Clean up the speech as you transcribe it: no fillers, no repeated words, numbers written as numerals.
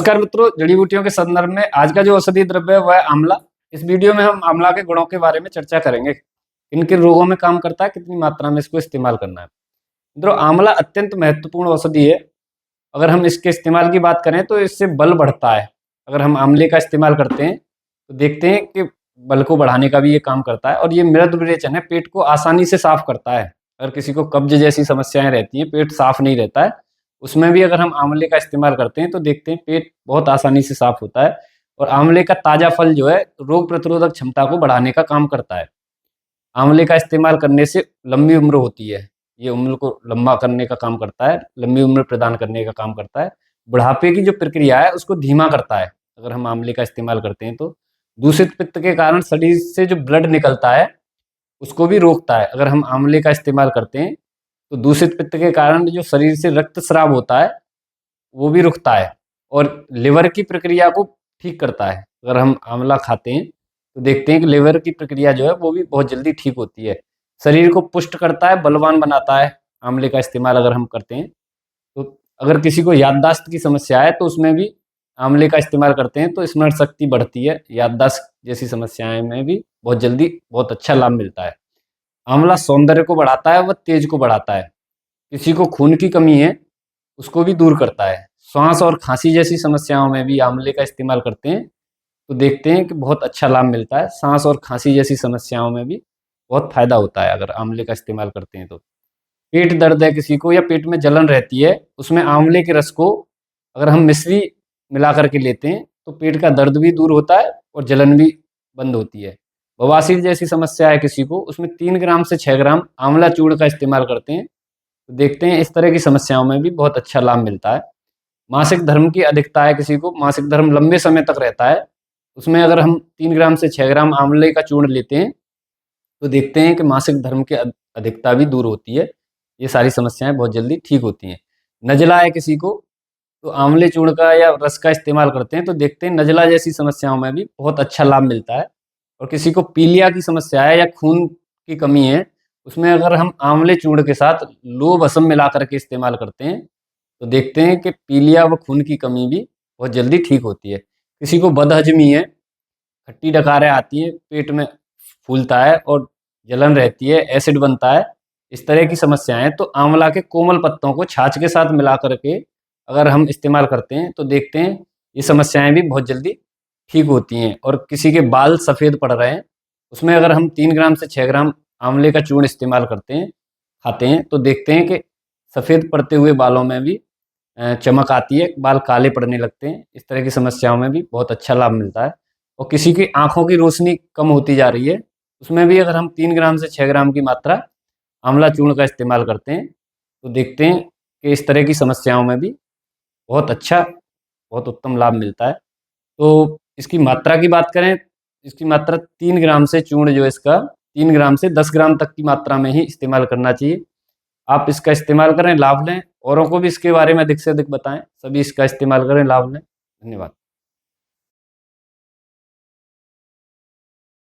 नमस्कार मित्रों, जड़ी बूटियों के संदर्भ में आज का जो औषधीय द्रव्य है वह है आंवला। इस वीडियो में हम आंवला के गुणों के बारे में चर्चा करेंगे। किन किन रोगों में काम करता है, कितनी मात्रा में इसको इस्तेमाल करना है। मित्रों, आंवला अत्यंत महत्वपूर्ण औषधि है। अगर हम इसके इस्तेमाल की बात करें तो इससे बल बढ़ता है। अगर हम आंवले का इस्तेमाल करते हैं तो देखते हैं कि बल को बढ़ाने का भी ये काम करता है और ये मृद विरेचन है, पेट को आसानी से साफ करता है। अगर किसी को कब्ज जैसी समस्याएं रहती हैं, पेट साफ नहीं रहता है, उसमें भी अगर हम आंवले का इस्तेमाल करते हैं तो देखते हैं पेट बहुत आसानी से साफ होता है। और आंवले का ताज़ा फल जो है रोग प्रतिरोधक क्षमता को बढ़ाने का काम करता है। आंवले का इस्तेमाल करने से लंबी उम्र होती है। ये उम्र को लंबा करने का काम करता है, लंबी उम्र प्रदान करने का काम करता है। बुढ़ापे की जो प्रक्रिया है उसको धीमा करता है अगर हम आंवले का इस्तेमाल करते हैं तो। दूषित पित्त के कारण शरीर से जो ब्लड निकलता है उसको भी रोकता है। अगर हम आंवले का इस्तेमाल करते हैं तो दूषित पित्त के कारण जो शरीर से रक्तस्राव होता है वो भी रुकता है और लिवर की प्रक्रिया को ठीक करता है। अगर हम आंवला खाते हैं तो देखते हैं कि लिवर की प्रक्रिया जो है वो भी बहुत जल्दी ठीक होती है। शरीर को पुष्ट करता है, बलवान बनाता है। आंवले का इस्तेमाल अगर हम करते हैं तो अगर किसी को याददाश्त की समस्या है तो उसमें भी आंवले का इस्तेमाल करते हैं तो स्मरण शक्ति बढ़ती है। याददाश्त जैसी समस्याएं में भी बहुत जल्दी बहुत अच्छा लाभ मिलता है। आंवला सौंदर्य को बढ़ाता है व तेज को बढ़ाता है। किसी को खून की कमी है उसको भी दूर करता है। श्वास और खांसी जैसी समस्याओं में भी आंवले का इस्तेमाल करते हैं तो देखते हैं कि बहुत अच्छा लाभ मिलता है। सांस और खांसी जैसी समस्याओं में भी बहुत फायदा होता है अगर आंवले का इस्तेमाल करते हैं तो। पेट दर्द है किसी को या पेट में जलन रहती है, उसमें आंवले के रस को अगर हम मिश्री मिला करके लेते हैं तो पेट का दर्द भी दूर होता है और जलन भी बंद होती है। बवासीर जैसी समस्या है किसी को, उसमें 3 ग्राम से 6 ग्राम आंवला चूर्ण का इस्तेमाल करते हैं तो देखते हैं इस तरह की समस्याओं में भी बहुत अच्छा लाभ मिलता है। मासिक धर्म की अधिकता है किसी को, मासिक धर्म लंबे समय तक रहता है, उसमें अगर हम 3 ग्राम से 6 ग्राम आंवले का चूर्ण लेते हैं तो देखते हैं कि मासिक धर्म की अधिकता भी दूर होती है। ये सारी समस्याएं बहुत जल्दी ठीक होती हैं। नज़ला है किसी को तो आंवले चूर्ण का या रस का इस्तेमाल करते हैं तो देखते हैं नज़ला जैसी समस्याओं में भी बहुत अच्छा लाभ मिलता है। और किसी को पीलिया की समस्या है या खून की कमी है, उसमें अगर हम आंवले चूर्ण के साथ लौह भस्म मिला करके इस्तेमाल करते हैं तो देखते हैं कि पीलिया व खून की कमी भी बहुत जल्दी ठीक होती है। किसी को बदहजमी है, खट्टी डकारें आती हैं, पेट में फूलता है और जलन रहती है, एसिड बनता है, इस तरह की समस्याएं तो आंवला के कोमल पत्तों को छाछ के साथ मिला करके अगर हम इस्तेमाल करते हैं तो देखते हैं ये समस्याएं भी बहुत जल्दी ठीक होती हैं। और किसी के बाल सफ़ेद पड़ रहे हैं, उसमें अगर हम 3 ग्राम से 6 ग्राम आंवले का चूर्ण इस्तेमाल करते हैं, खाते हैं तो देखते हैं कि सफ़ेद पड़ते हुए बालों में भी चमक आती है, बाल काले पड़ने लगते हैं। इस तरह की समस्याओं में भी बहुत अच्छा लाभ मिलता है। और किसी की आँखों की रोशनी कम होती जा रही है, उसमें भी अगर हम 3 ग्राम से 6 ग्राम की मात्रा आंवला चूर्ण का इस्तेमाल करते हैं तो देखते हैं कि इस तरह की समस्याओं में भी बहुत अच्छा, बहुत उत्तम लाभ मिलता है। तो इसकी मात्रा की बात करें, इसकी मात्रा 3 ग्राम से चूर्ण जो है इसका 3 ग्राम से 10 ग्राम तक की मात्रा में ही इस्तेमाल करना चाहिए। आप इसका इस्तेमाल करें, लाभ लें, औरों को भी इसके बारे में अधिक से अधिक बताएँ, सभी इसका इस्तेमाल करें, लाभ लें। धन्यवाद।